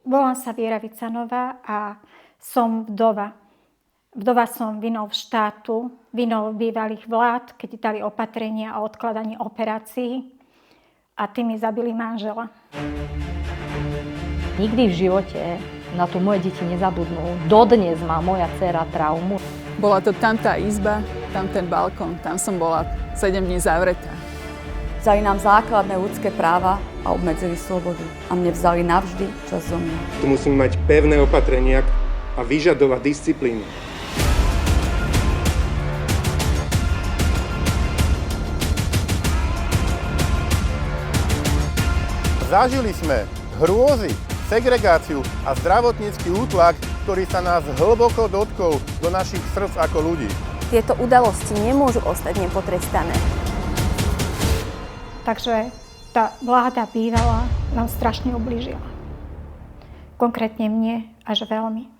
Volám sa Viera Vicanová a som vdova. Vdova som vinou štátu, vinou bývalých vlád, keď dali opatrenia o odkladaní operácií a tými zabili manžela. Nikdy v živote na to moje deti nezabudnú. Dodnes má moja dcéra traumu. Bola to tam tá izba, tam ten balkón, tam som bola 7 dní zavretá. Vzali nám základné ľudské práva a obmedzili slobodu. A mne vzali navždy časť zo mňa. Tu musíme mať pevné opatrenia a vyžadovať disciplínu. Zažili sme hrôzy, segregáciu a zdravotnícky útlak, ktorý sa nás hlboko dotkol do našich srdc ako ľudí. Tieto udalosti nemôžu ostať nepotrestané. Takže tá vláda bývalá nám strašne ublížila. Konkrétne mne až veľmi.